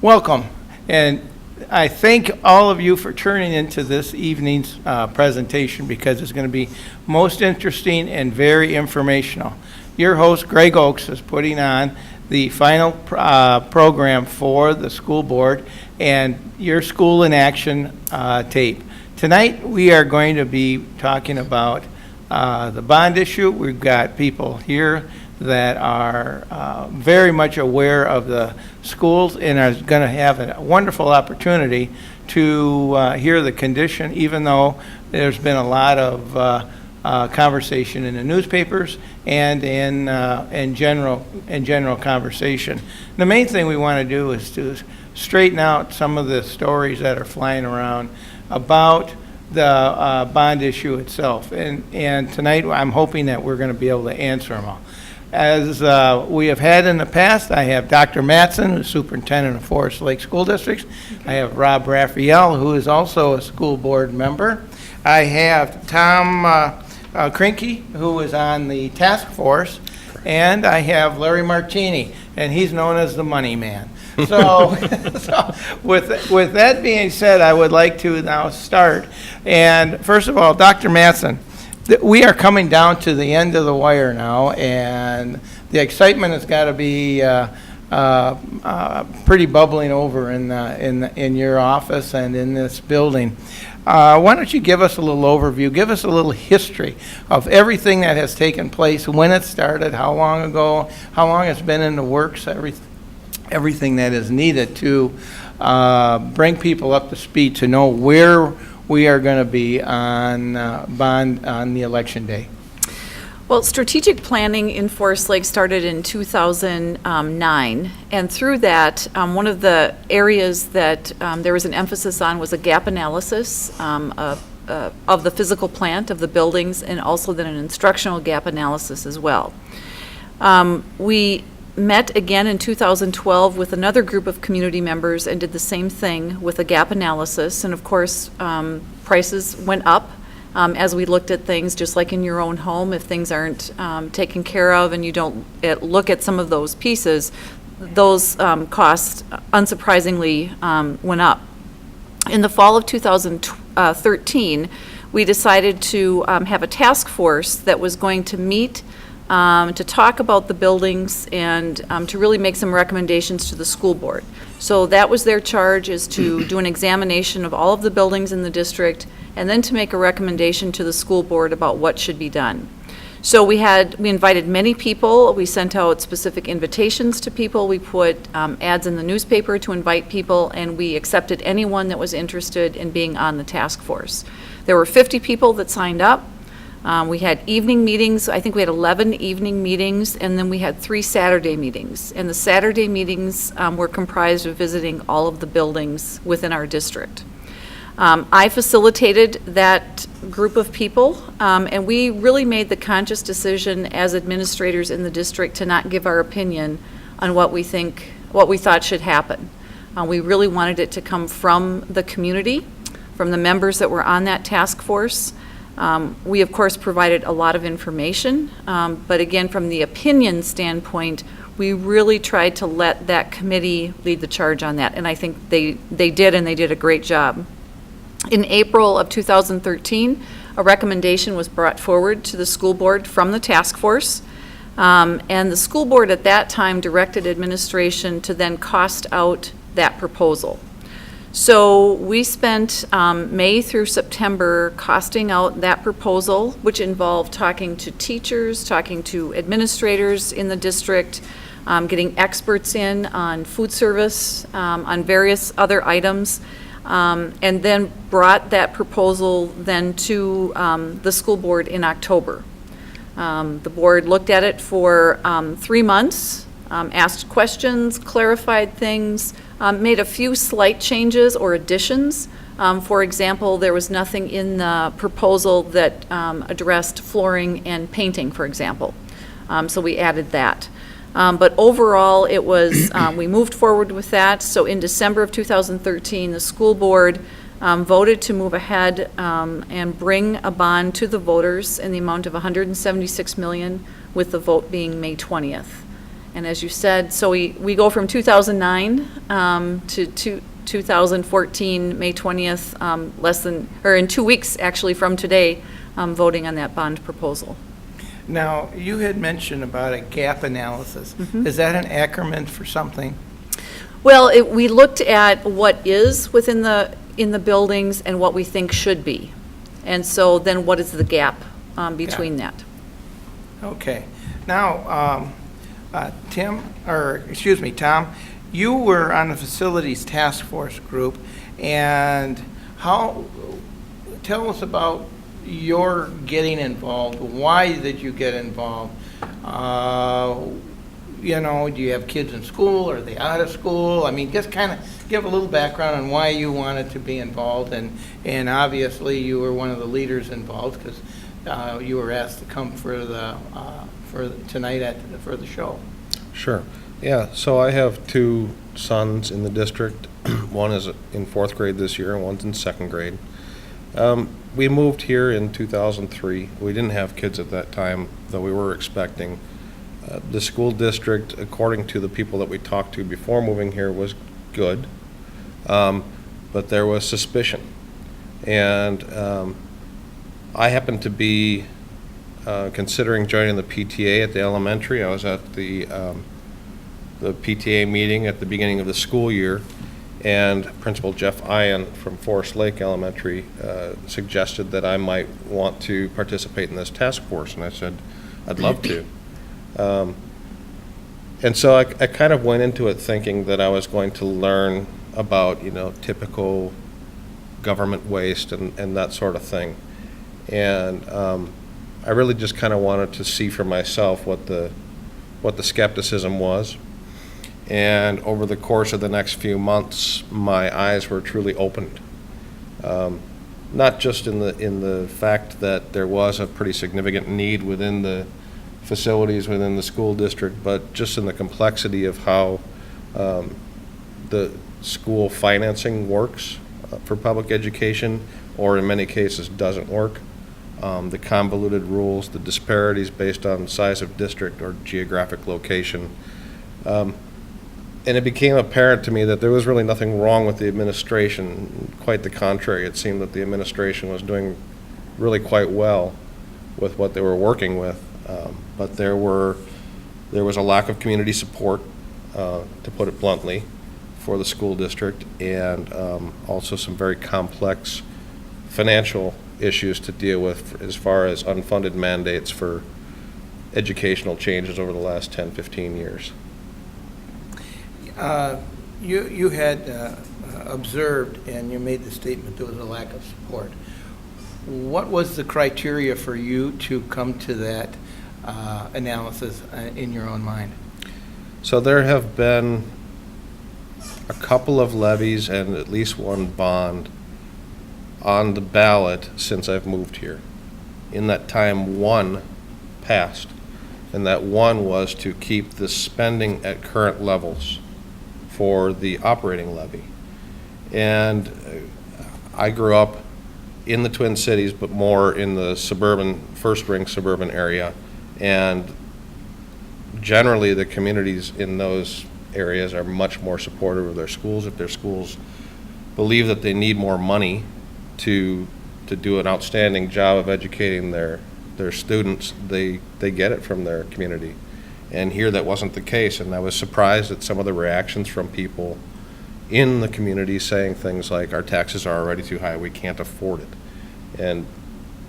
Welcome, and I thank all of you for tuning into this evening's presentation because it's going to be most interesting and very informational. Your host, Greg Oakes, is putting on the final program for the school board and your School in Action tape. Tonight, we are going to be talking about the bond issue. We've got people here that are very much aware of the schools and are going to have a wonderful opportunity to hear the condition, even though there's been a lot of conversation in the newspapers and in general conversation. The main thing we want to do is to straighten out some of the stories that are flying around about the bond issue itself. And tonight, I'm hoping that we're going to be able to answer them all. As we have had in the past, I have Dr. Mattson, who's superintendent of Forest Lake School Districts. I have Rob Raphael, who is also a school board member. I have Tom Krinke, who is on the task force. And I have Larry Martini, and he's known as the money man. So with that being said, I would like to now start. And first of all, Dr. Mattson, we are coming down to the end of the wire now, and the excitement has got to be pretty bubbling over in your office and in this building. Why don't you give us a little overview, give us a little history of everything that has taken place, when it started, how long ago, how long it's been in the works, everything that is needed to bring people up to speed to know where we are going to be on bond on the election day. Well, strategic planning in Forest Lake started in 2009, and through that, one of the areas that there was an emphasis on was a gap analysis of the physical plant, of the buildings, and also then an instructional gap analysis as well. We met again in 2012 with another group of community members and did the same thing with a gap analysis, and of course, prices went up. As we looked at things, just like in your own home, if things aren't taken care of and you don't look at some of those pieces, those costs unsurprisingly went up. In the fall of 2013, we decided to have a task force that was going to meet to talk about the buildings and to really make some recommendations to the school board. So that was their charge, is to do an examination of all of the buildings in the district and then to make a recommendation to the school board about what should be done. So we invited many people. We sent out specific invitations to people. We put ads in the newspaper to invite people, and we accepted anyone that was interested in being on the task force. There were 50 people that signed up. We had evening meetings. I think we had 11 evening meetings, and then we had 3 Saturday meetings. And the Saturday meetings were comprised of visiting all of the buildings within our district. I facilitated that group of people, and we really made the conscious decision as administrators in the district to not give our opinion on what we thought should happen. We really wanted it to come from the community, from the members that were on that task force. We, of course, provided a lot of information, but again, from the opinion standpoint, we really tried to let that committee lead the charge on that, and I think they did, and they did a great job. In April of 2013, a recommendation was brought forward to the school board from the task force, and the school board at that time directed administration to then cost out that proposal. So we spent May through September costing out that proposal, which involved talking to teachers, talking to administrators in the district, getting experts in on food service, on various other items, and then brought that proposal then to the school board in October. The board looked at it for 3 months, asked questions, clarified things, made a few slight changes or additions. For example, there was nothing in the proposal that addressed flooring and painting, for example. So we added that. But overall, it was, we moved forward with that. So in December of 2013, the school board voted to move ahead and bring a bond to the voters in the amount of $176 million, with the vote being May 20th. And as you said, so we go from 2009 to 2014, May 20th, in 2 weeks, actually, from today, voting on that bond proposal. Now, you had mentioned about a gap analysis. Is that an acronym for something? Well, we looked at what is within in the buildings and what we think should be. And so then what is the gap between that? Okay. Now, Tom, you were on the facilities task force group, and tell us about your getting involved. Why did you get involved? Do you have kids in school? Are they out of school? I mean, just kind of give a little background on why you wanted to be involved, and obviously you were one of the leaders involved because you were asked to come for tonight for the show. Sure. Yeah, so I have 2 sons in the district. One is in 4th grade this year and one's in 2nd grade. We moved here in 2003. We didn't have kids at that time, though we were expecting. The school district, according to the people that we talked to before moving here, was good, but there was suspicion. And I happened to be considering joining the PTA at the elementary. I was at the PTA meeting at the beginning of the school year, and Principal Jeff Ian from Forest Lake Elementary suggested that I might want to participate in this task force, and I said, I'd love to. And so I kind of went into it thinking that I was going to learn about, typical government waste and that sort of thing. And I really just kind of wanted to see for myself what the skepticism was. And over the course of the next few months, my eyes were truly opened. Not just in the fact that there was a pretty significant need within the facilities within the school district, but just in the complexity of how the school financing works for public education, or in many cases doesn't work. The convoluted rules, the disparities based on size of district or geographic location. And it became apparent to me that there was really nothing wrong with the administration. Quite the contrary. It seemed that the administration was doing really quite well with what they were working with. But there was a lack of community support, to put it bluntly, for the school district, and also some very complex financial issues to deal with as far as unfunded mandates for educational changes over the last 10, 15 years. You had observed, and you made the statement there was a lack of support. What was the criteria for you to come to that analysis in your own mind? So there have been a couple of levies and at least one bond on the ballot since I've moved here. In that time, one passed, and that one was to keep the spending at current levels for the operating levy. And I grew up in the Twin Cities, but more in the first ring suburban area, and generally the communities in those areas are much more supportive of their schools. If their schools believe that they need more money to do an outstanding job of educating their students, they get it from their community. And here that wasn't the case, and I was surprised at some of the reactions from people in the community saying things like, our taxes are already too high, we can't afford it. And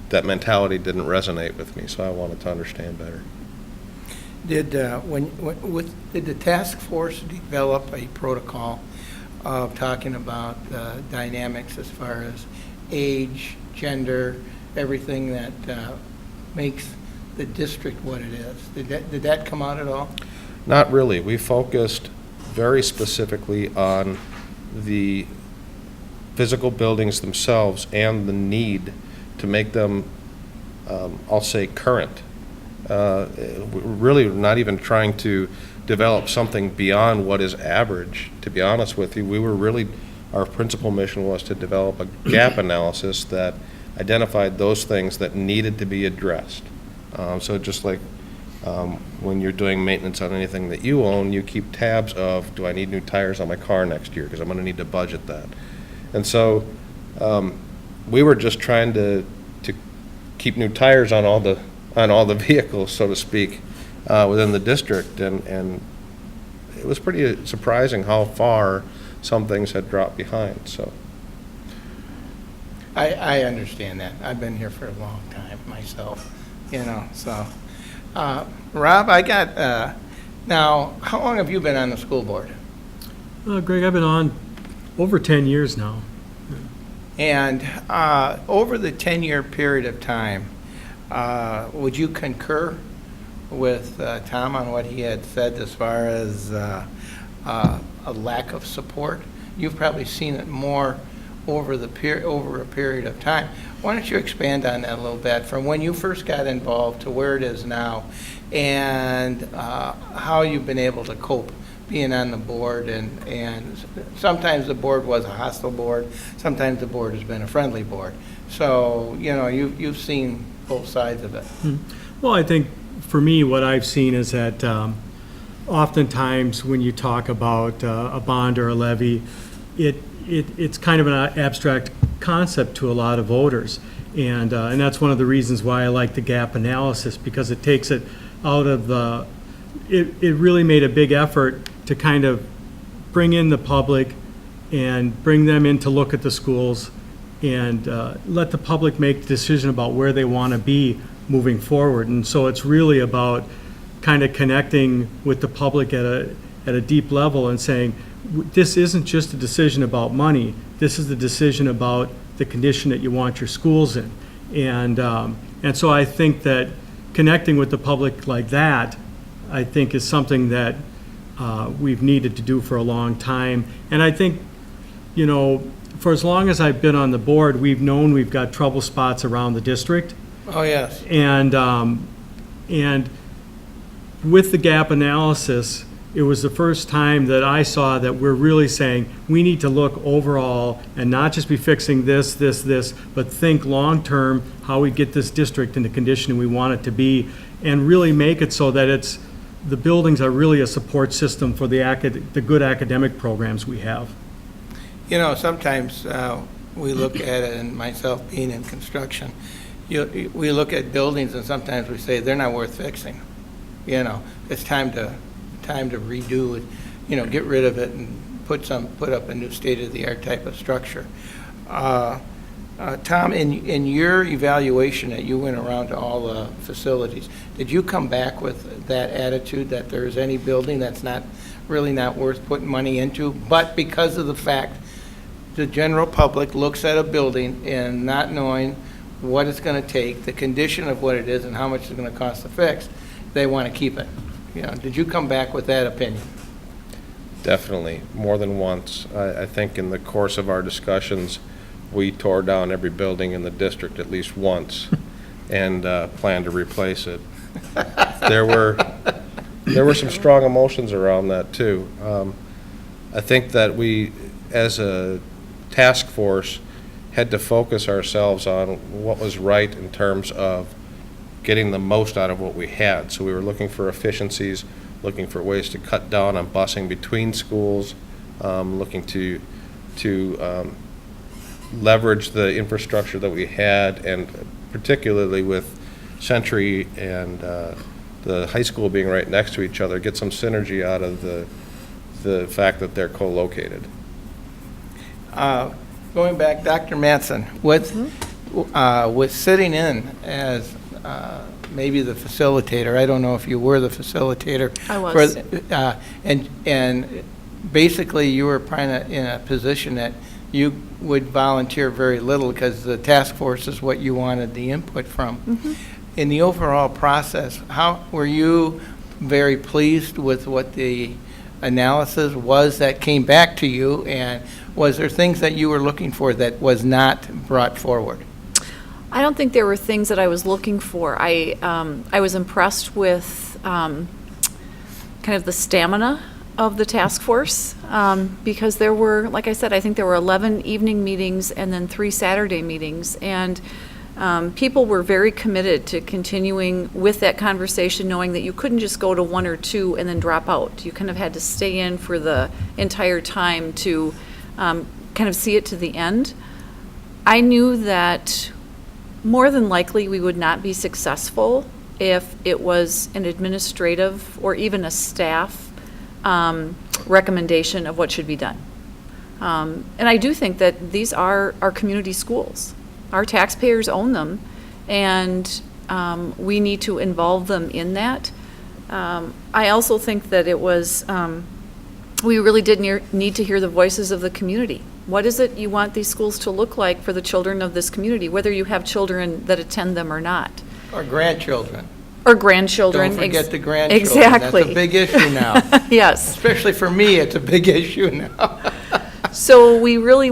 that mentality didn't resonate with me, so I wanted to understand better. Did the task force develop a protocol of talking about dynamics as far as age, gender, everything that makes the district what it is? Did that come out at all? Not really. We focused very specifically on the physical buildings themselves and the need to make them, I'll say, current. We're really not even trying to develop something beyond what is average, to be honest with you. Our principal mission was to develop a gap analysis that identified those things that needed to be addressed. So just like When you're doing maintenance on anything that you own, you keep tabs of, do I need new tires on my car next year? Because I'm going to need to budget that. And so we were just trying to keep new tires on all the vehicles, so to speak, within the district. And it was pretty surprising how far some things had dropped behind, so. I understand that. I've been here for a long time myself, so. Rob, I got, now, how long have you been on the school board? Greg, I've been on over 10 years now. And over the 10-year period of time, would you concur with Tom on what he had said as far as a lack of support? You've probably seen it more over a period of time. Why don't you expand on that a little bit, from when you first got involved to where it is now, and how you've been able to cope being on the board, and sometimes the board was a hostile board, sometimes the board has been a friendly board. So, you've seen both sides of it. Well, I think for me, what I've seen is that oftentimes when you talk about a bond or a levy, it's kind of an abstract concept to a lot of voters. And that's one of the reasons why I like the gap analysis, because it takes it out of it really made a big effort to kind of bring in the public and bring them in to look at the schools and let the public make the decision about where they want to be moving forward. And so it's really about kind of connecting with the public at a deep level and saying, this isn't just a decision about money. This is the decision about the condition that you want your schools in. And so I think that connecting with the public like that, I think, is something that we've needed to do for a long time. And I think, for as long as I've been on the board, we've known we've got trouble spots around the district. Oh, yes. And with the gap analysis, it was the first time that I saw that we're really saying we need to look overall and not just be fixing this, but think long-term how we get this district in the condition we want it to be, and really make it so that the buildings are really a support system for the good academic programs we have. Sometimes we look at it, and myself being in construction, we look at buildings and sometimes we say they're not worth fixing. It's time to redo it, get rid of it and put up a new state-of-the-art type of structure. Tom, in your evaluation that you went around to all the facilities, did you come back with that attitude that there's any building that's really not worth putting money into, but because of the fact the general public looks at a building and not knowing what it's going to take, the condition of what it is, and how much it's going to cost to fix, they want to keep it? Did you come back with that opinion? Definitely, more than once. I think in the course of our discussions, we tore down every building in the district at least once and planned to replace it. There were some strong emotions around that, too. I think that we, as a task force, had to focus ourselves on what was right in terms of getting the most out of what we had. So we were looking for efficiencies, looking for ways to cut down on busing between schools, looking to leverage the infrastructure that we had, and particularly with Century and the high school being right next to each other, get some synergy out of the fact that they're co-located. Going back, Dr. Mattson, with sitting in as maybe the facilitator, I don't know if you were the facilitator. I was. And basically you were kind of in a position that you would volunteer very little because the task force is what you wanted the input from. Mm-hmm. In the overall process, how were you very pleased with what the analysis was that came back to you, and was there things that you were looking for that was not brought forward? I don't think there were things that I was looking for. I was impressed with kind of the stamina of the task force, because there were, like I said, I think there were 11 evening meetings and then 3 Saturday meetings. And people were very committed to continuing with that conversation, knowing that you couldn't just go to one or two and then drop out. You kind of had to stay in for the entire time to kind of see it to the end. I knew that more than likely we would not be successful if it was an administrative or even a staff recommendation of what should be done. And I do think that these are our community schools. Our taxpayers own them, and we need to involve them in that. I also think that it was, we really did need to hear the voices of the community. What is it you want these schools to look like for the children of this community, whether you have children that attend them or not? Or grandchildren. Or grandchildren. Don't forget the grandchildren. Exactly. That's a big issue now. Yes. Especially for me, it's a big issue now. So we really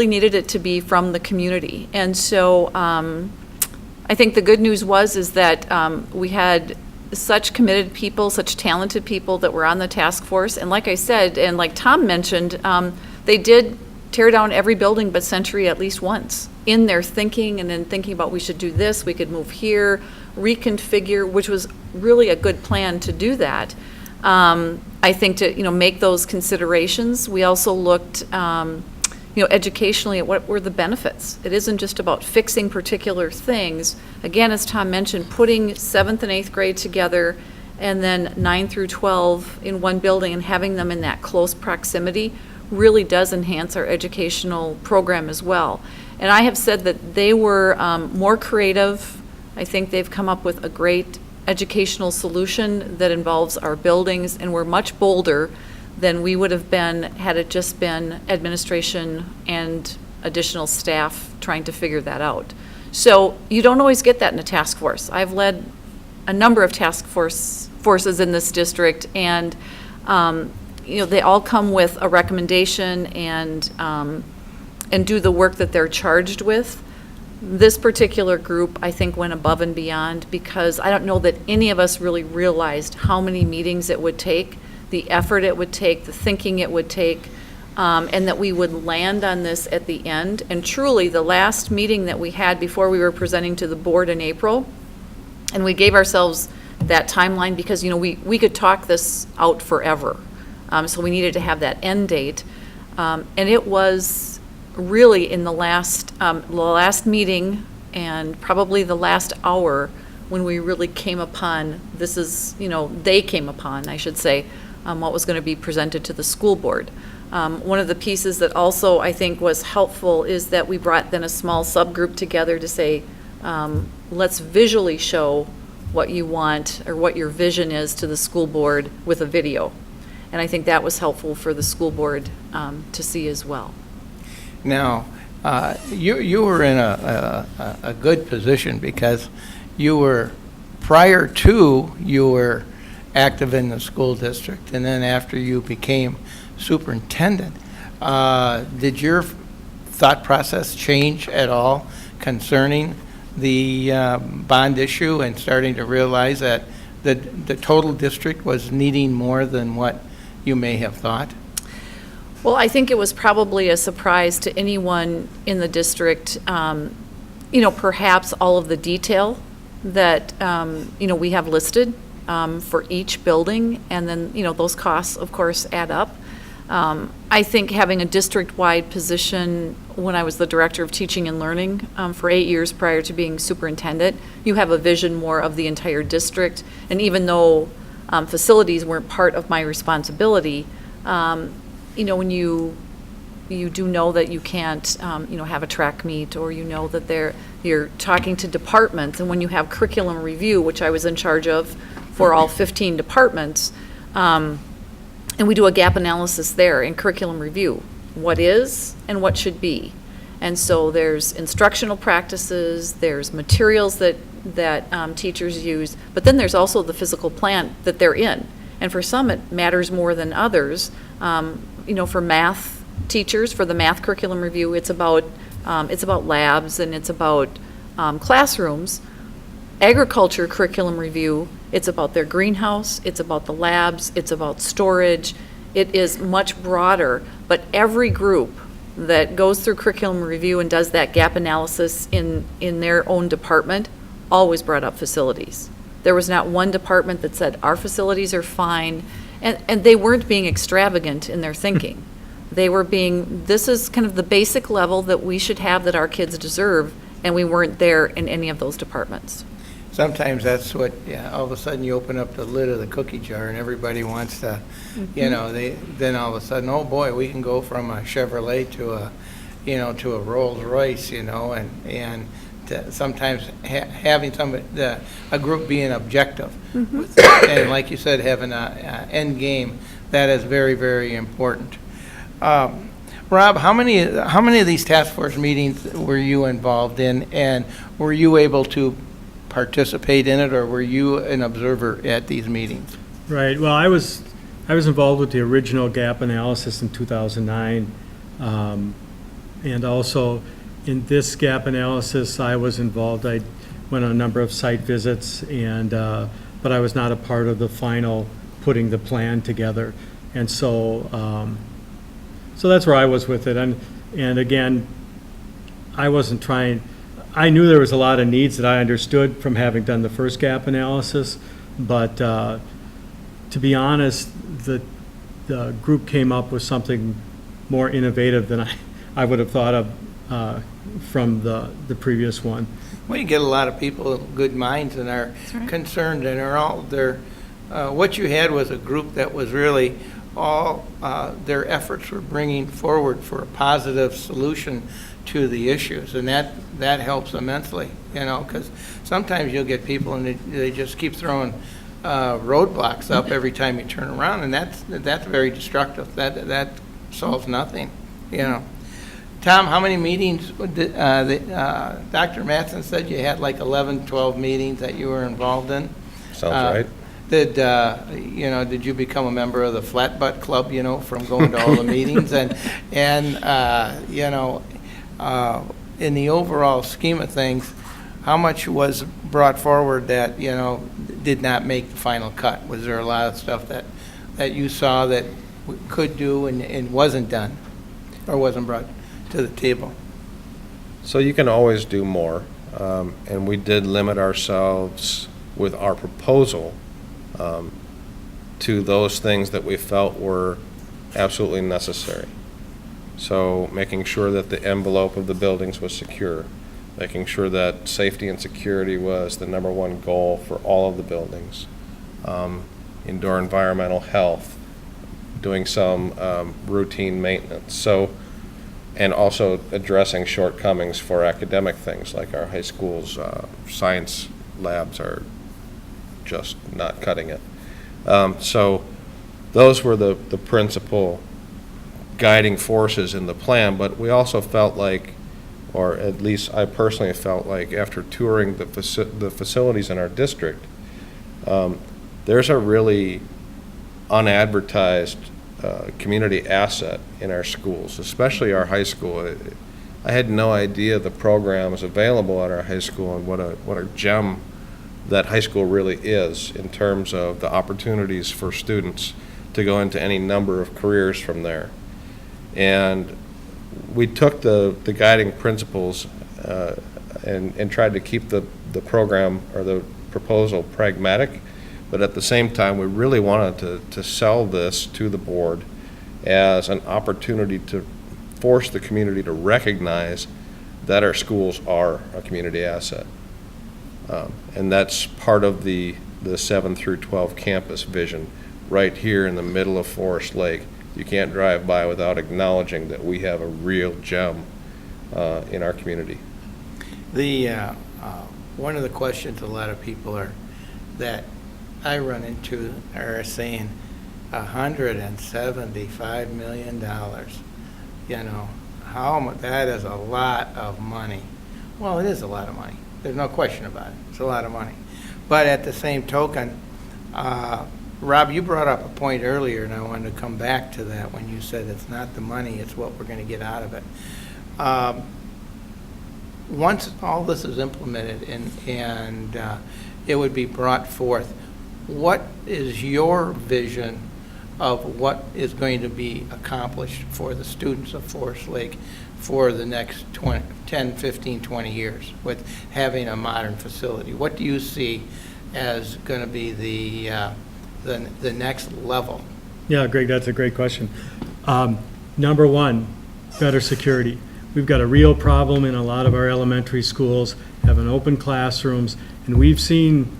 needed it to be from the community. And so I think the good news is that we had such committed people, such talented people that were on the task force. And like I said, and like Tom mentioned, they did tear down every building but Century at least once in their thinking, and then thinking about we should do this, we could move here, reconfigure, which was really a good plan to do that. I think to make those considerations. We also looked educationally at what were the benefits. It isn't just about fixing particular things. Again, as Tom mentioned, putting 7th and 8th grade together and then 9 through 12 in one building and having them in that close proximity really does enhance our educational program as well. And I have said that they were more creative. I think they've come up with a great educational solution that involves our buildings, and we're much bolder than we would have been had it just been administration and additional staff trying to figure that out. So you don't always get that in a task force. I've led a number of task forces in this district, and they all come with a recommendation and do the work that they're charged with. This particular group, I think, went above and beyond, because I don't know that any of us really realized how many meetings it would take, the effort it would take, the thinking it would take, and that we would land on this at the end. And truly, the last meeting that we had before we were presenting to the board in April, and we gave ourselves that timeline because, we could talk this out forever. So we needed to have that end date. And it was really in the last meeting and probably the last hour when we really came upon, they came upon, I should say, what was going to be presented to the school board. One of the pieces that also I think was helpful is that we brought then a small subgroup together to say, let's visually show what you want or what your vision is to the school board with a video. And I think that was helpful for the school board to see as well. Now, you were in a good position because you were, prior to, you were active in the school district, and then after you became superintendent, did your thought process change at all concerning the bond issue and starting to realize that the total district was needing more than what you may have thought? Well, I think it was probably a surprise to anyone in the district, perhaps all of the detail that, we have listed for each building, and then, those costs, of course, add up. I think having a district-wide position when I was the director of teaching and learning for 8 years prior to being superintendent, you have a vision more of the entire district, and even though facilities weren't part of my responsibility, when you do know that you can't, have a track meet, or that you're talking to departments, and when you have curriculum review, which I was in charge of for all 15 departments, and we do a gap analysis there in curriculum review, what is and what should be. And so there's instructional practices, there's materials that teachers use, but then there's also the physical plant that they're in. And for some, it matters more than others. For math teachers, for the math curriculum review, it's about labs and it's about classrooms. Agriculture curriculum review, it's about their greenhouse, it's about the labs, it's about storage. It is much broader, but every group that goes through curriculum review and does that gap analysis in their own department always brought up facilities. There was not one department that said, our facilities are fine, and they weren't being extravagant in their thinking. They were being, this is kind of the basic level that we should have that our kids deserve, and we weren't there in any of those departments. Sometimes that's what, yeah, all of a sudden you open up the lid of the cookie jar and everybody wants to, then all of a sudden, oh boy, we can go from a Chevrolet to a Rolls Royce, and sometimes having a group being objective. And like you said, having a end game, that is very, very important. Rob, how many of these task force meetings were you involved in, and were you able to participate in it, or were you an observer at these meetings? Right, well, I was involved with the original gap analysis in 2009, and also in this gap analysis, I was involved. I went on a number of site visits, but I was not a part of the final putting the plan together, and so that's where I was with it. And again, I wasn't trying. I knew there was a lot of needs that I understood from having done the first gap analysis, but to be honest, the group came up with something more innovative than I would have thought of from the previous one. Well, you get a lot of people with good minds and are concerned, and are all there. What you had was a group that was really all their efforts were bringing forward for a positive solution to the issues, and that helps immensely, because sometimes you'll get people and they just keep throwing roadblocks up every time you turn around, and that's very destructive. That solves nothing, Tom, how many meetings did Dr. Mattson said you had, like 11, 12 meetings that you were involved in? Sounds right. Did you become a member of the Flat Butt Club, from going to all the meetings? And in the overall scheme of things, how much was brought forward that, did not make the final cut? Was there a lot of stuff that you saw that we could do and wasn't done, or wasn't brought to the table? So you can always do more, and we did limit ourselves with our proposal to those things that we felt were absolutely necessary. So making sure that the envelope of the buildings was secure, making sure that safety and security was the number one goal for all of the buildings, indoor environmental health, doing some routine maintenance. So, and also addressing shortcomings for academic things, like our high school's science labs are just not cutting it. So those were the principal guiding forces in the plan, but we also felt like, or at least I personally felt like, after touring the facilities in our district, there's a really unadvertised community asset in our schools, especially our high school. I had no idea the programs available at our high school and what a gem that high school really is in terms of the opportunities for students to go into any number of careers from there. And we took the guiding principles and tried to keep the program or the proposal pragmatic, but at the same time we really wanted to sell this to the board as an opportunity to force the community to recognize that our schools are a community asset. And that's part of the 7 through 12 campus vision right here in the middle of Forest Lake. You can't drive by without acknowledging that we have a real gem in our community. One of the questions a lot of people that I run into are saying $175 million. That is a lot of money. Well, it is a lot of money. There's no question about it. It's a lot of money. But at the same token, Rob, you brought up a point earlier, and I wanted to come back to that when you said it's not the money, it's what we're going to get out of it. Once all this is implemented and it would be brought forth, what is your vision of what is going to be accomplished for the students of Forest Lake for the next 10, 15, 20 years with having a modern facility? What do you see as going to be the next level? Yeah, Greg, that's a great question. Number one, better security. We've got a real problem in a lot of our elementary schools, having open classrooms, and we've seen,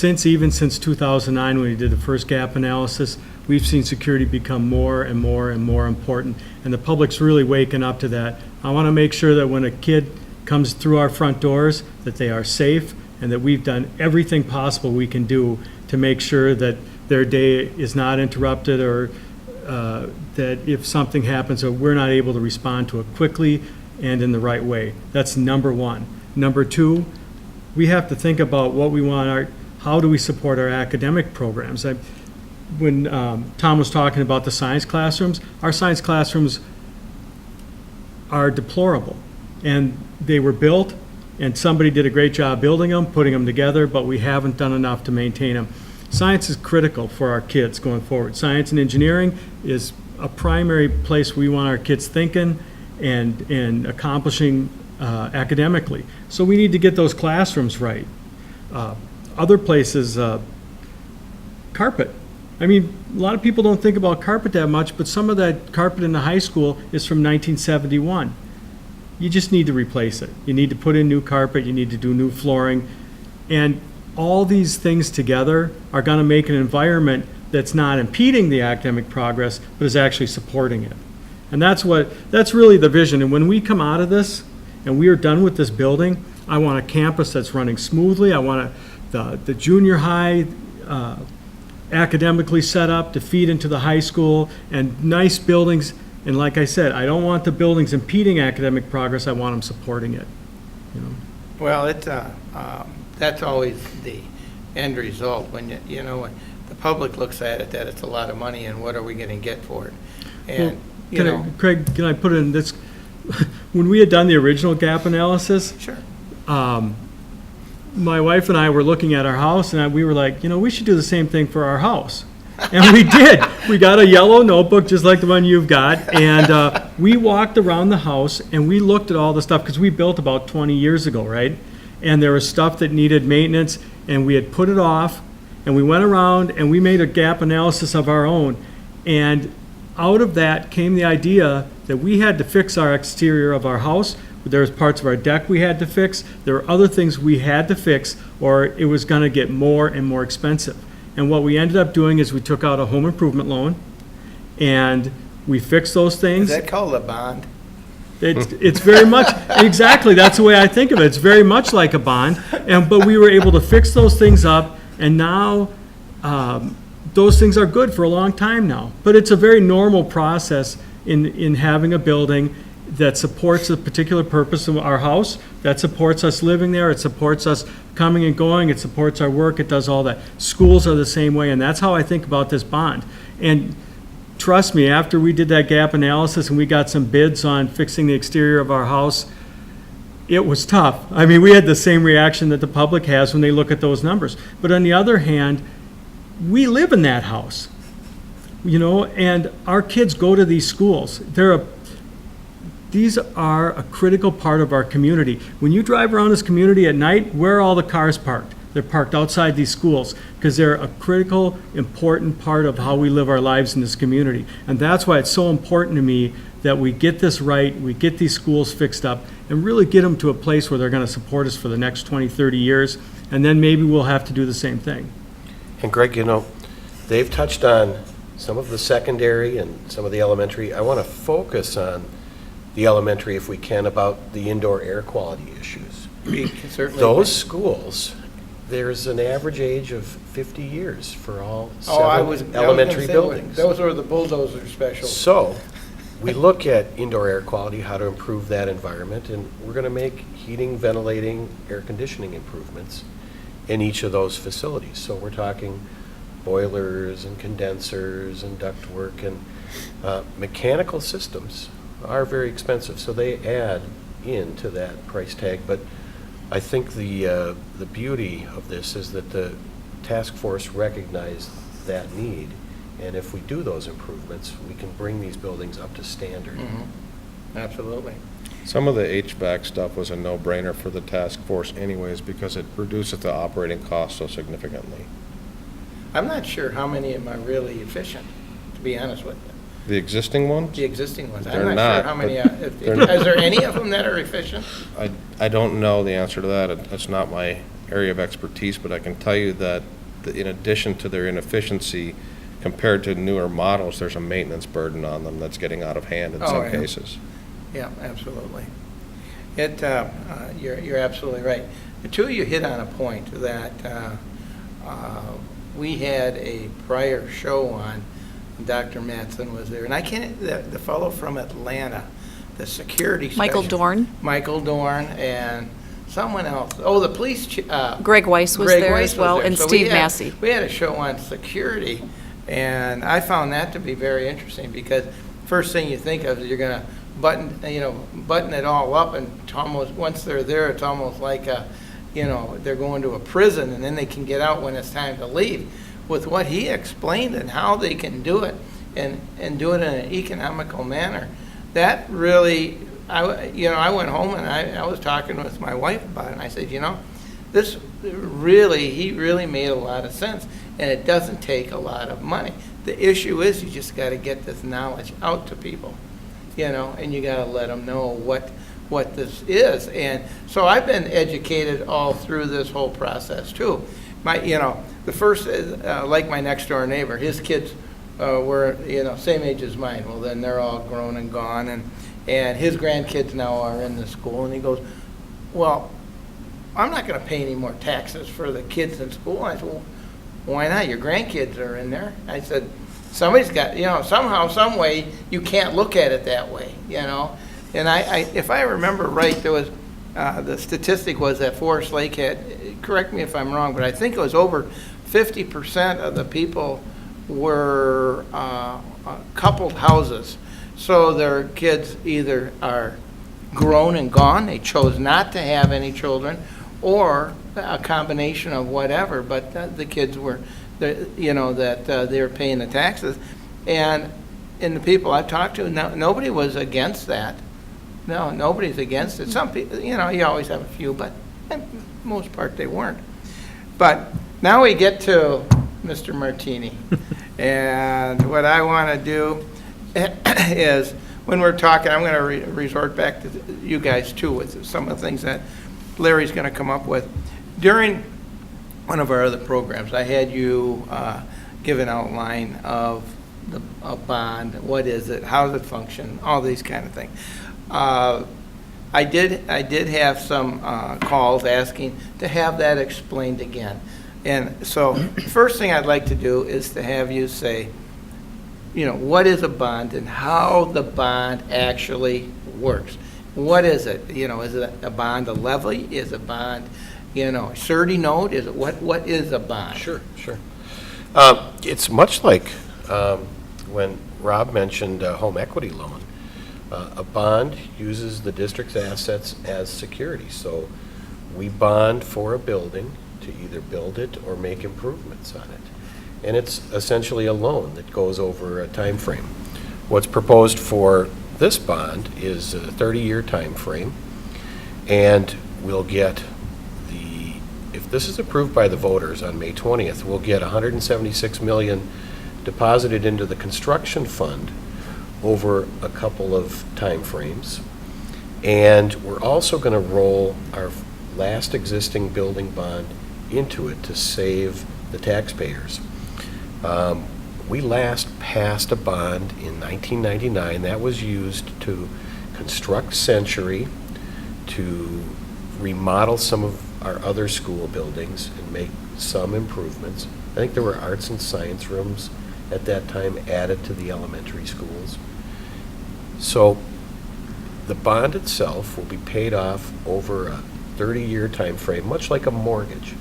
even since 2009, when we did the first gap analysis, we've seen security become more and more and more important, and the public's really waking up to that. I want to make sure that when a kid comes through our front doors, that they are safe, and that we've done everything possible we can do to make sure that their day is not interrupted, or that if something happens, that we're not able to respond to it quickly and in the right way. That's number one. Number two, we have to think about what we want how do we support our academic programs? When Tom was talking about the science classrooms, our science classrooms are deplorable. And they were built, and somebody did a great job building them, putting them together, but we haven't done enough to maintain them. Science is critical for our kids going forward. Science and engineering is a primary place we want our kids thinking and accomplishing academically. So we need to get those classrooms right. Other places, carpet. I mean, a lot of people don't think about carpet that much, but some of that carpet in the high school is from 1971. You just need to replace it. You need to put in new carpet, you need to do new flooring, and all these things together are going to make an environment that's not impeding the academic progress, but is actually supporting it. And that's really the vision. And when we come out of this and we are done with this building, I want a campus that's running smoothly. I want the junior high academically set up to feed into the high school, and nice buildings. And like I said, I don't want the buildings impeding academic progress. I want them supporting it. You know? Well, that's always the end result when when the public looks at it, that it's a lot of money and what are we going to get for it? And Craig, can I put in this? When we had done the original gap analysis, sure. My wife and I were looking at our house, and we were like, we should do the same thing for our house. And we did. We got a yellow notebook just like the one you've got, and we walked around the house and we looked at all the stuff, because we built about 20 years ago, right? And there was stuff that needed maintenance, and we had put it off, and we went around and we made a gap analysis of our own. And out of that came the idea that we had to fix our exterior of our house. There was parts of our deck we had to fix. There were other things we had to fix, or it was going to get more and more expensive. And what we ended up doing is we took out a home improvement loan, and we fixed those things. Is that called a bond? It's very much, exactly, that's the way I think of it. It's very much like a bond, but we were able to fix those things up, and now those things are good for a long time now. But it's a very normal process in having a building that supports a particular purpose of our house, that supports us living there, it supports us coming and going, it supports our work, it does all that. Schools are the same way, and that's how I think about this bond. And trust me, after we did that gap analysis and we got some bids on fixing the exterior of our house, it was tough. I mean, we had the same reaction that the public has when they look at those numbers. But on the other hand, we live in that house, and our kids go to these schools. These are a critical part of our community. When you drive around this community at night, where are all the cars parked? They're parked outside these schools, because they're a critical, important part of how we live our lives in this community. And that's why it's so important to me that we get this right, we get these schools fixed up, and really get them to a place where they're going to support us for the next 20, 30 years, and then maybe we'll have to do the same thing. And Greg, they've touched on some of the secondary and some of the elementary. I want to focus on the elementary, if we can, about the indoor air quality issues. We can certainly. Those schools, there's an average age of 50 years for all I was seven gonna elementary say, buildings. Those are the bulldozer specials. So, we look at indoor air quality, how to improve that environment, and we're going to make heating, ventilating, air conditioning improvements in each of those facilities. So we're talking boilers and condensers and ductwork, and mechanical systems are very expensive, so they add into that price tag. But I think the beauty of this is that the task force recognized that need And if we do those improvements, we can bring these buildings up to standard. Absolutely. Some of the HVAC stuff was a no-brainer for the task force anyways, because it reduces the operating cost so significantly. I'm not sure how many of them are really efficient, to be honest with you. The existing ones? The existing ones. They're I'm not sure not, how many, but they're- is there any of them that are efficient? I don't know the answer to that. It's not my area of expertise, but I can tell you that in addition to their inefficiency, compared to newer models, there's a maintenance burden on them that's getting out of hand in Oh, some yeah. cases. Yeah, absolutely. You're absolutely right. The two of you hit on a point that we had a prior show on, Dr. Mattson was there, and I can't, the fellow from Atlanta, the security Michael specialist. Dorn, Michael Dorn and someone else. Oh, the police. Greg Weiss was Greg there Weiss as was well, there. and So we Steve had- Massey. We had a show on security, and I found that to be very interesting because first thing you think of is you're going to button it all up, and it's almost, once they're there, it's almost like they're going to a prison, and then they can get out when it's time to leave. With what he explained and how they can do it, and do it in an economical manner, that really, I went home and I was talking with my wife about it, and I said, this really, he really made a lot of sense, and it doesn't take a lot of money. The issue is you just got to get this knowledge out to people, and you got to let them know what this is. And so I've been educated all through this whole process too. The first, like my next door neighbor, his kids were, same age as mine. Well, then they're all grown and gone, and his grandkids now are in the school, and he goes, well, I'm not going to pay any more taxes for the kids in school. I said, well, why not? Your grandkids are in there. I said, somebody's got, somehow, some way, you can't look at it that way, And if I remember right, there was, the statistic was that Forest Lake had, correct me if I'm wrong, but I think it was over 50% of the people were coupled houses. So their kids either are grown and gone, they chose not to have any children, or a combination of whatever, but the kids were, that they were paying the taxes. And the people I've talked to, nobody was against that. No, nobody's against it. Some people, you always have a few, but for the most part they weren't. But now we get to Mr. Martini. And what I want to do is, when we're talking, I'm going to resort back to you guys too with some of the things that Larry's going to come up with. During one of our other programs, I had you give an outline of a bond. What is it? How does it function? All these kind of things. I did have some calls asking to have that explained again. And so first thing I'd like to do is to have you say, what is a bond and how the bond actually works. What is it? Is it a bond, a levy? Is a bond, a surety note? Is it what is a bond? Sure. It's much like when Rob mentioned a home equity loan. A bond uses the district's assets as security. So we bond for a building to either build it or make improvements on it. And it's essentially a loan that goes over a time frame. What's proposed for this bond is a 30-year time frame, and we'll get if this is approved by the voters on May 20th, we'll get $176 million deposited into the construction fund over a couple of time frames. And we're also going to roll our last existing building bond into it to save the taxpayers. We last passed a bond in 1999 that was used to construct Century, to remodel some of our other school buildings and make some improvements. I think there were arts and science rooms at that time added to the elementary schools. So the bond itself will be paid off over a 30-year time frame, much like a mortgage.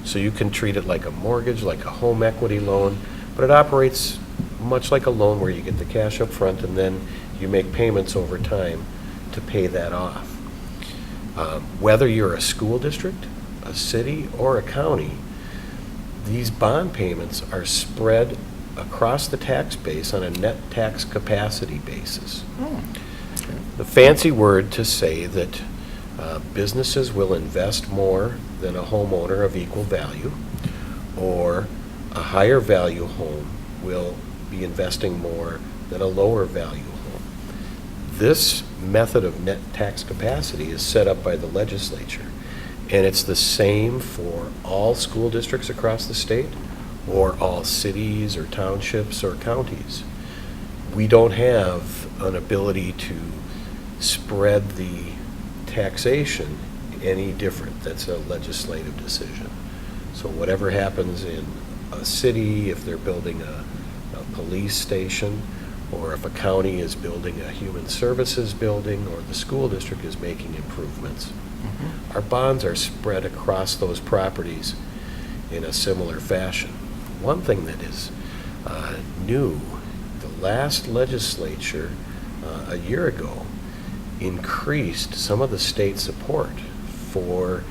So you can treat it like a mortgage, like a home equity loan, but it operates much like a loan where you get the cash up front and then you make payments over time to pay that off. Whether you're a school district, a city, or a county, these bond payments are spread across the tax base on a net tax capacity basis. The fancy word to say that businesses will invest more than a homeowner of equal value, or a higher value home will be investing more than a lower value home. This method of net tax capacity is set up by the legislature, and it's the same for all school districts across the state, or all cities or townships or counties. We don't have an ability to spread the taxation any different. That's a legislative decision. So whatever happens in a city, if they're building a police station, or if a county is building a human services building, or the school district is making improvements, our bonds are spread across those properties in a similar fashion. One thing that is new, the last legislature a year ago increased some of the state support for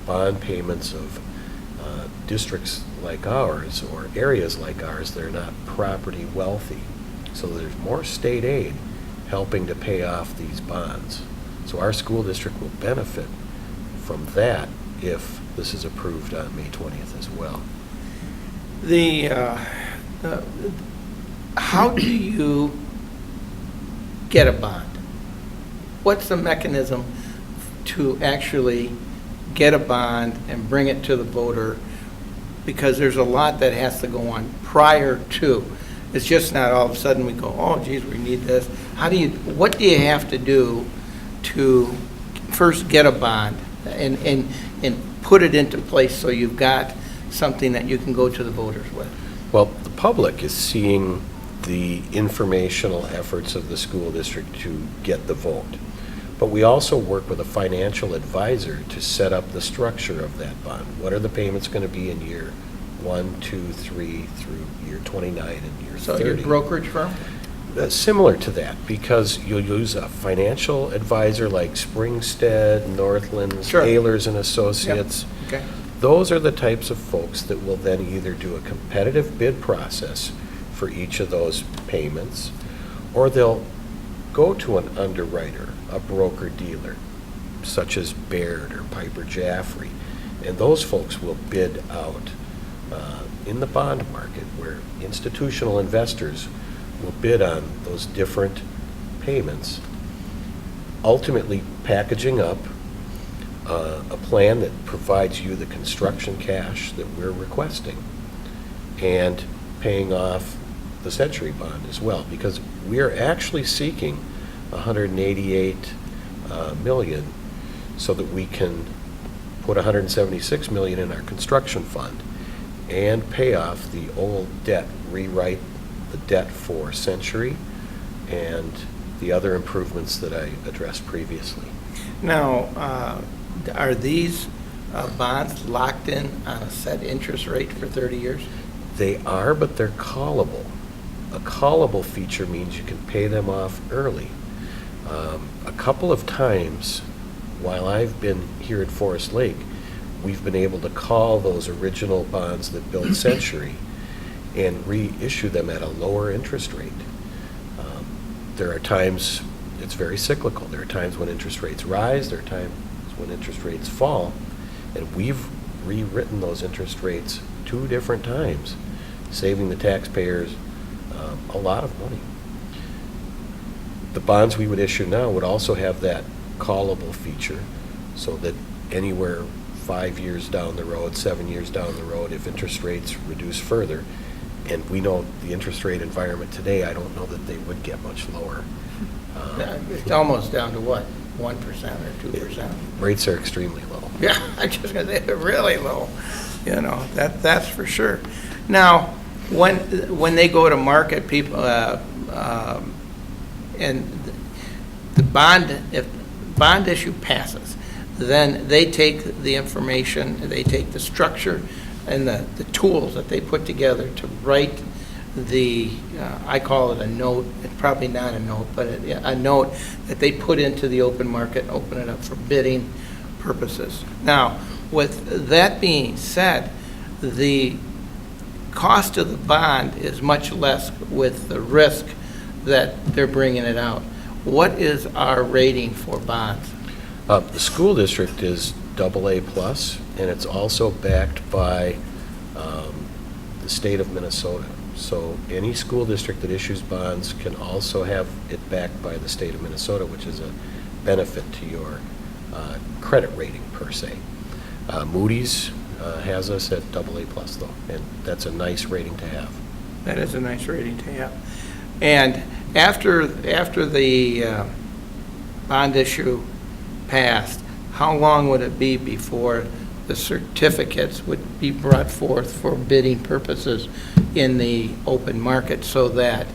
bond payments of districts like ours, or areas like ours that are not property wealthy. So there's more state aid helping to pay off these bonds. So our school district will benefit from that if this is approved on May 20th as well. How do you get a bond? What's the mechanism to actually get a bond and bring it to the voter? Because there's a lot that has to go on prior to. It's just not all of a sudden we go, oh, geez, we need this. What do you have to do to first get a bond and put it into place so you've got something that you can go to the voters with? Well, the public is seeing the informational efforts of the school district to get the vote. But we also work with a financial advisor to set up the structure of that bond. What are the payments going to be in year 1, 2, 3 through year 29 and year 30? So your brokerage firm? Similar to that, because you'll use a financial advisor like Springstead, Northlands, Sure. Ehlers and Associates. Okay. Those are the types of folks that will then either do a competitive bid process for each of those payments, or they'll go to an underwriter, a broker-dealer, such as Baird or Piper Jaffray, and those folks will bid out in the bond market, where institutional investors will bid on those different payments, ultimately packaging up a plan that provides you the construction cash that we're requesting, and paying off the Century bond as well, because we are actually seeking 188 million so that we can put 176 million in our construction fund and pay off the old debt, rewrite the debt for Century and the other improvements that I addressed previously. Now, are these bonds locked in on a set interest rate for 30 years? They are, but they're callable. A callable feature means you can pay them off early. A couple of times while I've been here at Forest Lake, we've been able to call those original bonds that built Century and reissue them at a lower interest rate. There are times, it's very cyclical. There are times when interest rates rise, there are times when interest rates fall, and we've rewritten those interest rates 2 different times, saving the taxpayers a lot of money. The bonds we would issue now would also have that callable feature, so that anywhere 5 years down the road, 7 years down the road, if interest rates reduce further, and we know the interest rate environment today, I don't know that they would get much lower. It's almost down to what, 1% or 2%? Rates are extremely low. Yeah, I'm just going to say they're really low, that's for sure. Now, when they go to market, people, and the bond, if bond issue passes, then they take the information, they take the structure and the tools that they put together to write the, I call it a note, it's probably not a note, but a note that they put into the open market, open it up for bidding purposes. Now, with that being said, cost of the bond is much less with the risk that they're bringing it out. What is our rating for bonds? The school district is AA+, and it's also backed by the state of Minnesota. So any school district that issues bonds can also have it backed by the state of Minnesota, which is a benefit to your credit rating per se. Moody's has us at AA+, though, and that's a nice rating to have. That is a nice rating to have. And after the bond issue passed, how long would it be before the certificates would be brought forth for bidding purposes in the open market so that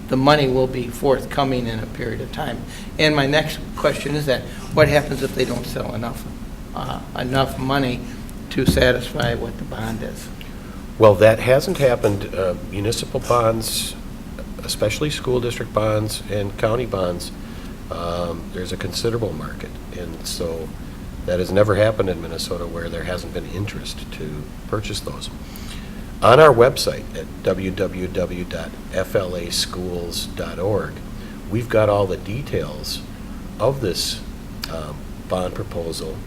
the money will be forthcoming in a period of time? And my next question is that, what happens if they don't sell enough money to satisfy what the bond is? Well, that hasn't happened. Municipal bonds, especially school district bonds and county bonds, there's a considerable market. And so that has never happened in Minnesota where there hasn't been interest to purchase those. On our website at www.flaschools.org, we've got all the details of this bond proposal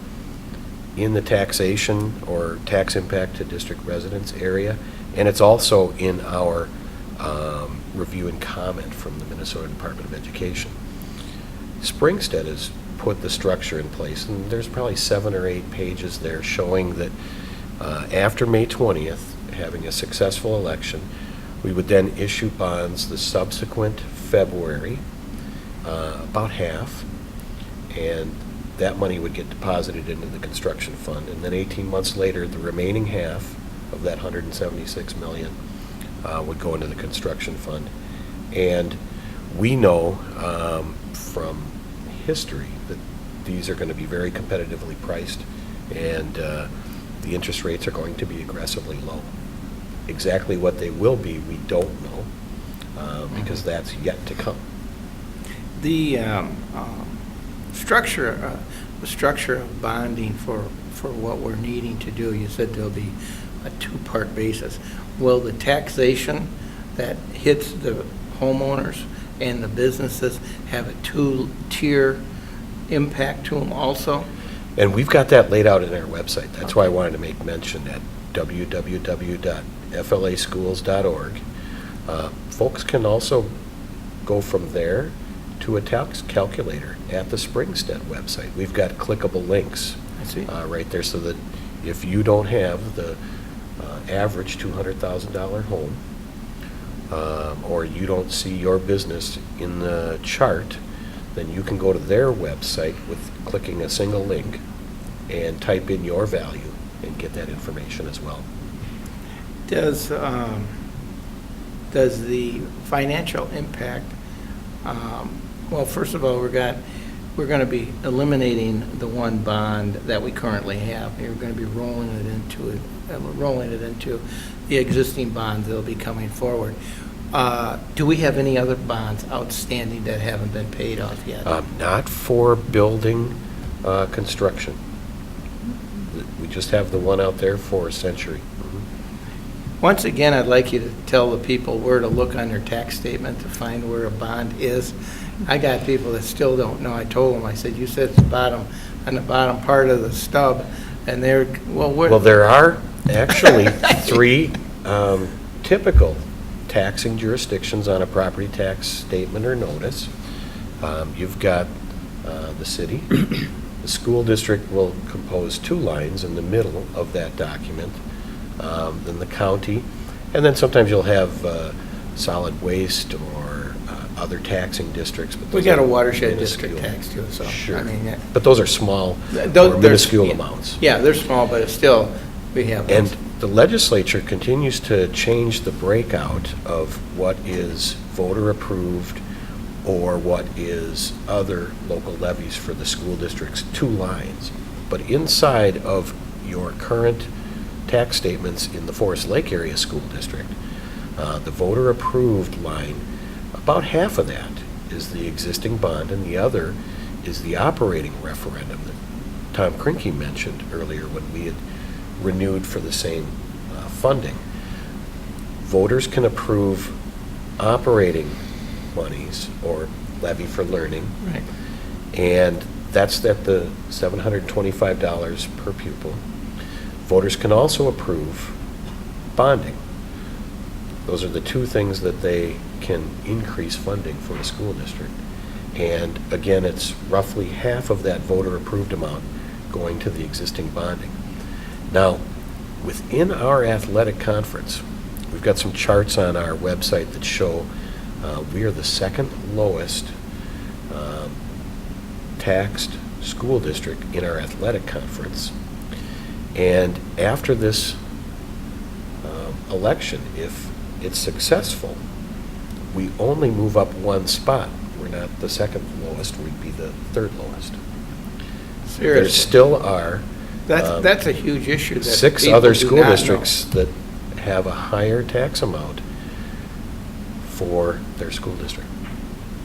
in the taxation or tax impact to district residents area, and it's also in our review and comment from the Minnesota Department of Education. Springstead has put the structure in place, and there's probably 7 or 8 pages there showing that after May 20th, having a successful election, we would then issue bonds the subsequent February, about half, and that money would get deposited into the construction fund. And then 18 months later, the remaining half of that $176 million would go into the construction fund. And we know from history that these are going to be very competitively priced, and the interest rates are going to be aggressively low. Exactly what they will be, we don't know, because that's yet to come. The structure of bonding for what we're needing to do, you said there'll be a 2-part basis. Will the taxation that hits the homeowners and the businesses have a 2-tier impact to them also? And we've got that laid out in our website. That's why I wanted to make mention at www.flaschools.org. Folks can also go from there to a tax calculator at the Springstead website. We've got clickable links I see. right there, so that if you don't have the average $200,000 home, or you don't see your business in the chart, then you can go to their website with clicking a single link and type in your value and get that information as well. Does the financial impact, well, first of all, we're going to be eliminating the one bond that we currently have. We're going to be rolling it into the existing bonds that'll be coming forward. Do we have any other bonds outstanding that haven't been paid off yet? Not for building construction. We just have the one out there for Century. Once again, I'd like you to tell the people where to look on their tax statement to find where a bond is. I got people that still don't know. I told them, I said, you said it's on the bottom part of the stub, and they're, Well, there are actually 3 typical taxing jurisdictions on a property tax statement or notice. You've got the city. The school district will compose 2 lines in the middle of that document, then the county, and then sometimes you'll have solid waste or other taxing districts. But we those got a are watershed minuscule. district tax too, so. Sure. I mean, But those are small, those- or minuscule yeah. amounts. Yeah, they're small, but it's still, we have those. And the legislature continues to change the breakout of what is voter-approved or what is other local levies for the school district's 2 lines. But inside of your current tax statements in the Forest Lake Area School District, the voter-approved line, about half of that is the existing bond, and the other is the operating referendum that Tom Krinke mentioned earlier when we had renewed for the same funding. Voters can approve operating monies or levy for learning, Right. and that's at the $725 per pupil. Voters can also approve bonding. Those are the two things that they can increase funding for a school district. And again, it's roughly half of that voter-approved amount going to the existing bonding. Now, within our athletic conference, we've got some charts on our website that show we are the second lowest taxed school district in our athletic conference. And after this election, if it's successful, we only move up one spot. We're not the second lowest, we'd be the third lowest. There Seriously. still are That's a huge issue that 6 people other do school not know. districts that have a higher tax amount for their school district.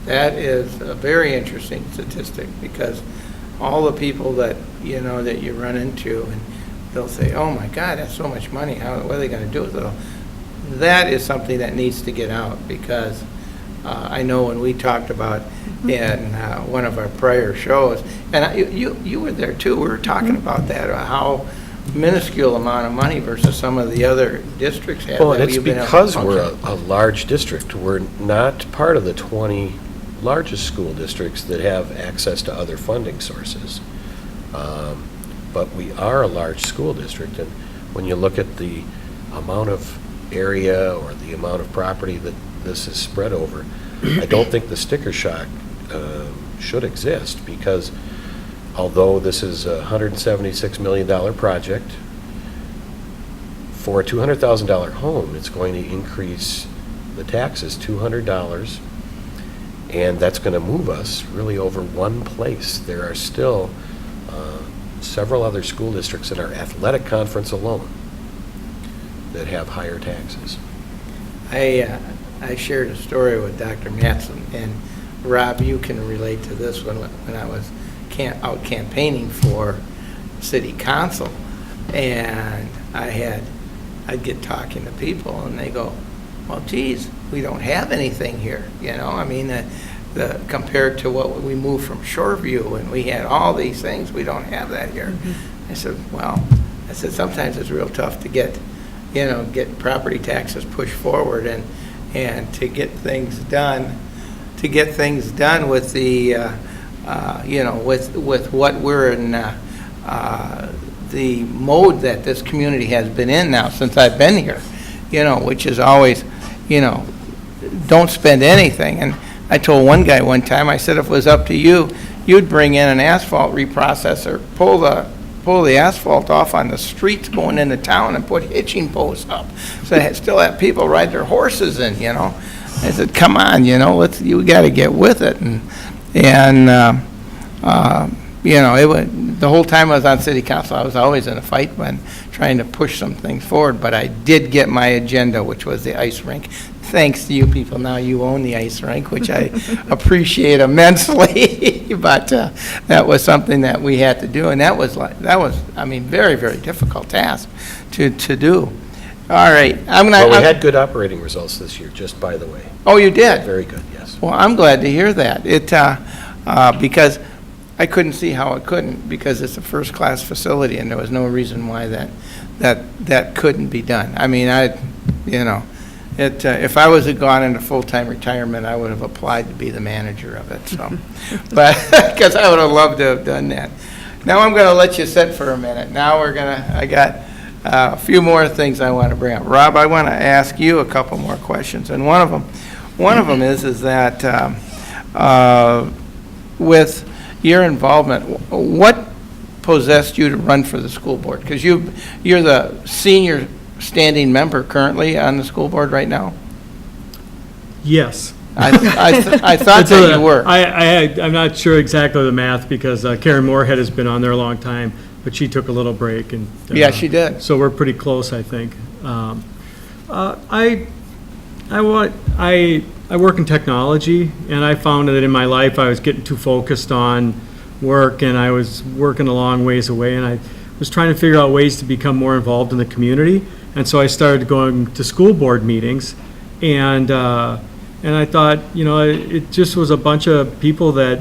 That is a very interesting statistic, because all the people that, you know, that you run into, and they'll say, oh my God, that's so much money, what are they gonna do with it all? That is something that needs to get out, because I know when we talked about in one of our prior shows, and you were there too, we were talking about that, how minuscule amount of money versus some of the other districts have. Well, that and it's you've been able to because we're function. a large district. We're not part of the 20 largest school districts that have access to other funding sources. But we are a large school district, and when you look at the amount of area or the amount of property that this is spread over, I don't think the sticker shock should exist, because although this is a $176 million project, for a $200,000 home, it's going to increase the taxes $200, and that's going to move us really over one place. There are still several other school districts in our athletic conference alone that have higher taxes. I shared a story with Dr. Mattson, and Rob, you can relate to this one, when I was out campaigning for city council, and I'd get talking to people, and they go, well, geez, we don't have anything here, you know, I mean, compared to what we moved from Shoreview, and we had all these things, we don't have that here. I said, well, sometimes it's real tough to get property taxes pushed forward, and to get things done with the, with what we're in, the mode that this community has been in now since I've been here, which is always, don't spend anything. And I told one guy one time, I said, if it was up to you, you'd bring in an asphalt reprocessor, pull the asphalt off on the streets going into town, and put hitching posts up, so they still have people ride their horses in, I said, come on, you got to get with it. The whole time I was on city council, I was always in a fight when trying to push some things forward, but I did get my agenda, which was the ice rink. Thanks to you people, now you own the ice rink, which I appreciate immensely. But that was something that we had to do, and that was very, very difficult task to do. All right, Well, we had good operating results this year, just by the way. Oh, you did? Very good, yes. Well, I'm glad to hear that. Because I couldn't see how it couldn't, because it's a first-class facility, and there was no reason why that couldn't be done. I mean, if I was gone into full-time retirement, I would have applied to be the manager of it, so. But, because I would have loved to have done that. Now I'm going to let you sit for a minute. Now I got a few more things I want to bring up. Rob, I want to ask you a couple more questions, and one of them is that with your involvement, what possessed you to run for the school board? Because you're the senior standing member currently on the school board right now. Yes. I thought that you were. I'm not sure exactly the math, because Karen Moorhead has been on there a long time, but she took a little break, and Yeah, she did. so we're pretty close, I think. I work in technology, and I found that in my life I was getting too focused on work, and I was working a long ways away, and I was trying to figure out ways to become more involved in the community. And so I started going to school board meetings, and I thought, it just was a bunch of people that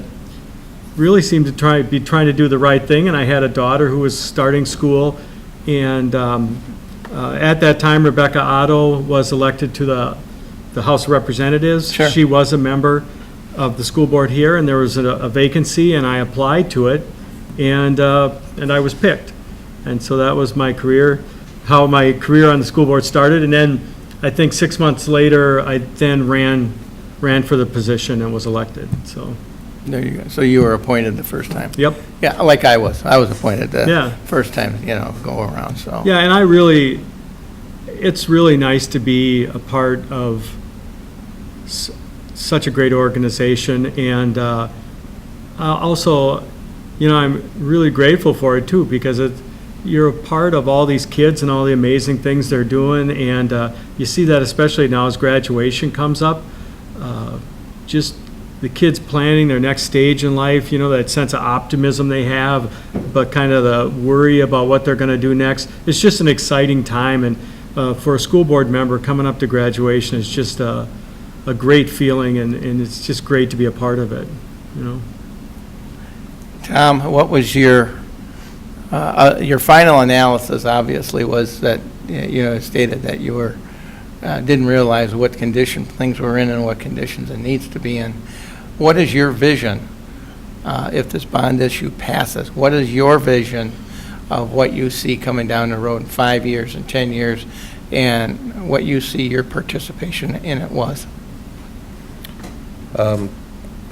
really seemed to be trying to do the right thing. And I had a daughter who was starting school, and at that time, Rebecca Otto was elected to the House of Representatives. Sure. She was a member of the school board here, and there was a vacancy, and I applied to it, and I was picked. And so that was my career, how my career on the school board started. And then I think 6 months later, I then ran for the position and was elected, so. There you go. So you were appointed the first time? Yep. Yeah, like I was. I was appointed Yeah. the first time, go around, so. Yeah, and it's really nice to be a part of such a great organization, and also, I'm really grateful for it too, because you're a part of all these kids and all the amazing things they're doing, and you see that especially now as graduation comes up, just the kids planning their next stage in life, that sense of optimism they have, but kind of the worry about what they're going to do next. It's just an exciting time, and for a school board member coming up to graduation, it's just a great feeling, and it's just great to be a part of it, Tom, what was your final analysis, obviously, was that, stated that you were, didn't realize what condition things were in and what conditions it needs to be in. What is your vision, if this bond issue passes? What is your vision of what you see coming down the road in 5 years and 10 years, and what you see your participation in it was?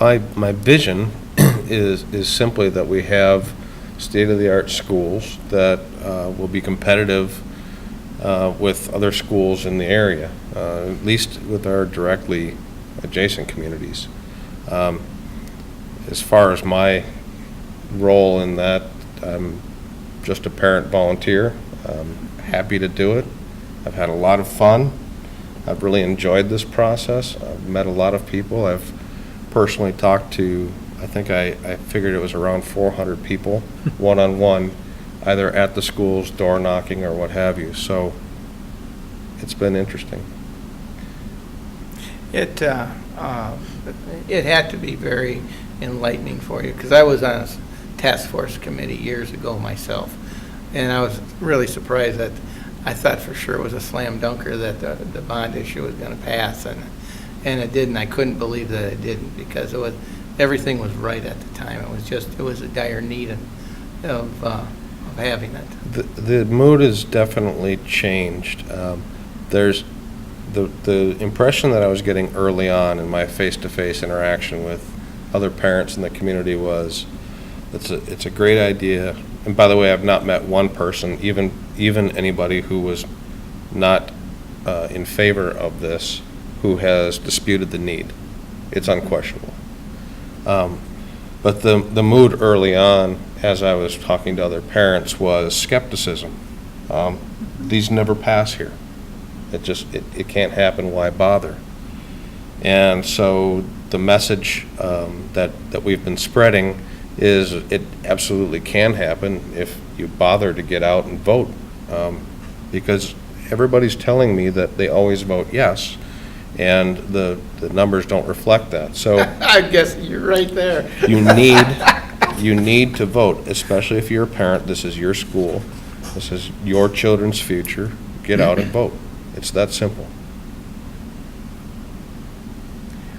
My vision is simply that we have state-of-the-art schools that will be competitive with other schools in the area, at least with our directly adjacent communities. As far as my role in that, I'm just a parent volunteer. I'm happy to do it. I've had a lot of fun. I've really enjoyed this process. I've met a lot of people. I've personally talked to, I think I figured it was around 400 people, one-on-one, either at the schools, door knocking, or what have you. So it's been interesting. It had to be very enlightening for you, because I was on a task force committee years ago myself, and I was really surprised that I thought for sure it was a slam dunker that the bond issue was going to pass, and it didn't. I couldn't believe that it didn't, because everything was right at the time. It was a dire need of having it. The mood has definitely changed. There's the impression that I was getting early on in my face-to-face interaction with other parents in the community was it's a great idea. And by the way, I've not met one person, even anybody who was not in favor of this, who has disputed the need. It's unquestionable. But the mood early on, as I was talking to other parents, was skepticism. These never pass here. It can't happen. Why bother? And so the message that we've been spreading is it absolutely can happen if you bother to get out and vote, because everybody's telling me that they always vote yes, and the numbers don't reflect that. So I guess you're right there. you need to vote, especially if you're a parent. This is your school. This is your children's future. Get out and vote. It's that simple.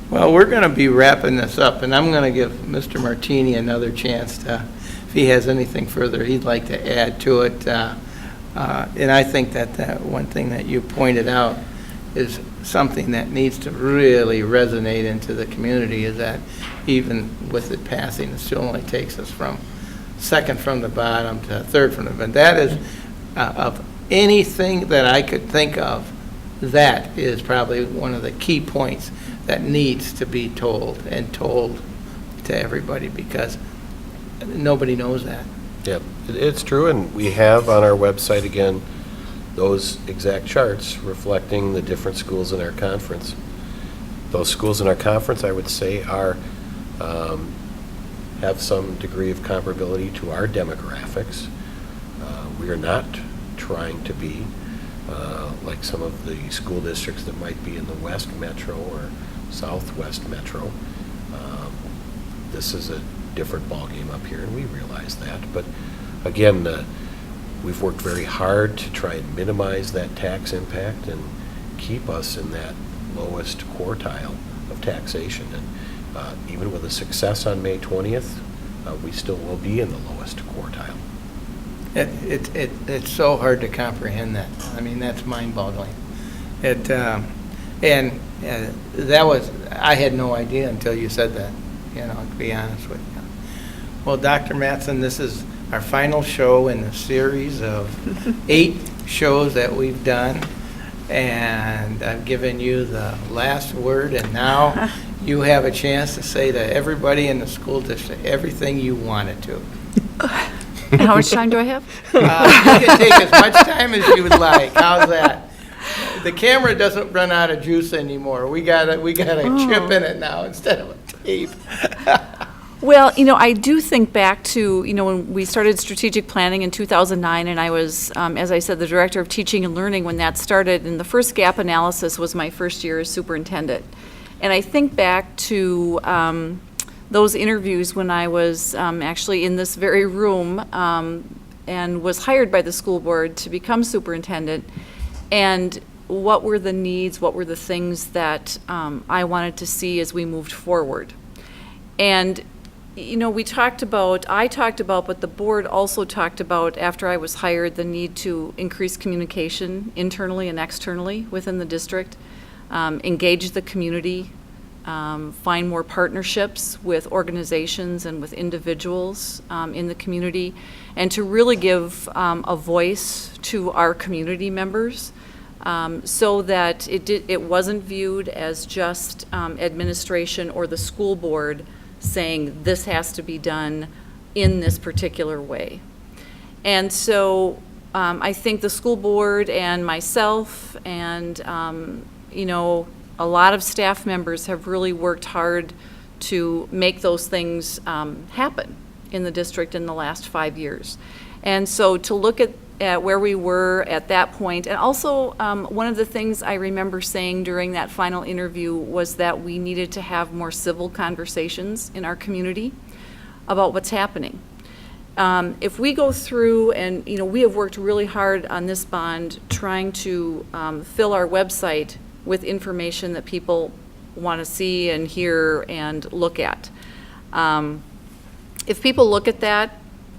Well, we're going to be wrapping this up, and I'm going to give Mr. Martini another chance to, if he has anything further he'd like to add to it. And I think that one thing that you pointed out is something that needs to really resonate into the community, is that even with it passing, it still only takes us from second from the bottom to third from the bottom. That is, of anything that I could think of, that is probably one of the key points that needs to be told to everybody, because nobody knows that. Yep, it's true, and we have on our website, again, those exact charts reflecting the different schools in our conference. Those schools in our conference, I would say, have some degree of comparability to our demographics. We are not trying to be like some of the school districts that might be in the West Metro or Southwest Metro. This is a different ballgame up here, and we realize that. But again, we've worked very hard to try and minimize that tax impact and keep us in that lowest quartile of taxation. And even with a success on May 20th, we still will be in the lowest quartile. It's so hard to comprehend that. I mean, that's mind-boggling. That was, I had no idea until you said that, to be honest with you. Well, Dr. Mattson, this is our final show in the series of 8 shows that we've done, and I've given you the last word, and now you have a chance to say to everybody in the school district everything you wanted to. And how much time do I have? You can take as much time as you would like. How's that? The camera doesn't run out of juice anymore. We got a chip in it now instead of a tape. Well, I do think back to, when we started strategic planning in 2009, and I was, as I said, the director of teaching and learning when that started, and the first gap analysis was my first year as superintendent. And I think back to those interviews when I was actually in this very room and was hired by the school board to become superintendent, and what were the needs, what were the things that I wanted to see as we moved forward. And I talked about, but the board also talked about, after I was hired, the need to increase communication internally and externally within the district, engage the community, find more partnerships with organizations and with individuals in the community, and to really give a voice to our community members so that it wasn't viewed as just administration or the school board saying this has to be done in this particular way. And so I think the school board and myself and a lot of staff members have really worked hard to make those things happen in the district in the last 5 years. And so to look at where we were at that point, and also one of the things I remember saying during that final interview was that we needed to have more civil conversations in our community about what's happening. If we go through, and we have worked really hard on this bond trying to fill our website with information that people want to see and hear and look at. If people look at that,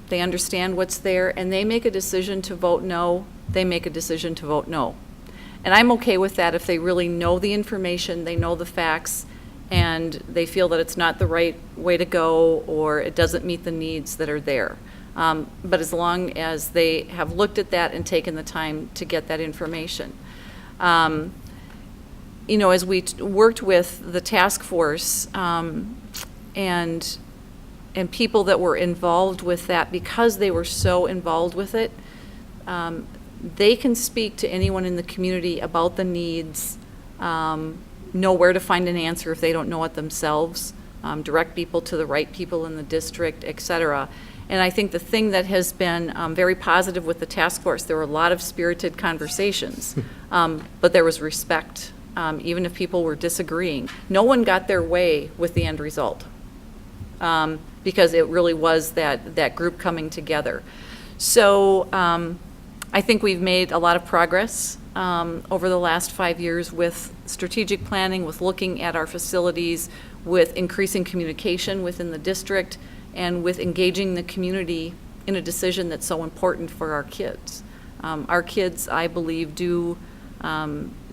they understand what's there, and they make a decision to vote no, they make a decision to vote no. And I'm okay with that if they really know the information, they know the facts, and they feel that it's not the right way to go or it doesn't meet the needs that are there. But as long as they have looked at that and taken the time to get that information. As we worked with the task force and people that were involved with that, because they were so involved with it, they can speak to anyone in the community about the needs, know where to find an answer if they don't know it themselves, direct people to the right people in the district, et cetera. And I think the thing that has been very positive with the task force, there were a lot of spirited conversations, but there was respect, even if people were disagreeing. No one got their way with the end result. Because it really was that group coming together. So I think we've made a lot of progress over the last 5 years with strategic planning, with looking at our facilities, with increasing communication within the district, and with engaging the community in a decision that's so important for our kids. Our kids, I believe, do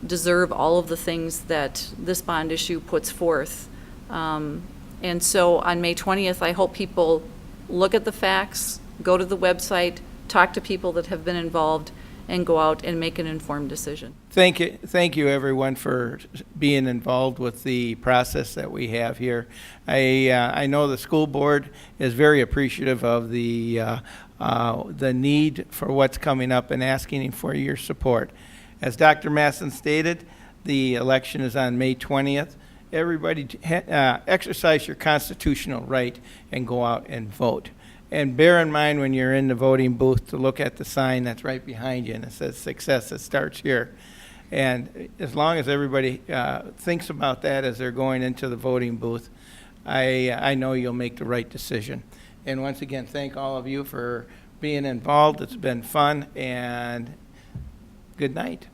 deserve all of the things that this bond issue puts forth. And so on May 20th, I hope people look at the facts, go to the website, talk to people that have been involved, and go out and make an informed decision. Thank you, everyone, for being involved with the process that we have here. I know the school board is very appreciative of the need for what's coming up and asking for your support. As Dr. Mattson stated, the election is on May 20th. Everybody exercise your constitutional right and go out and vote. And bear in mind when you're in the voting booth to look at the sign that's right behind you, and it says "Success, it starts here." And as long as everybody thinks about that as they're going into the voting booth, I know you'll make the right decision. And once again, thank all of you for being involved. It's been fun, and good night.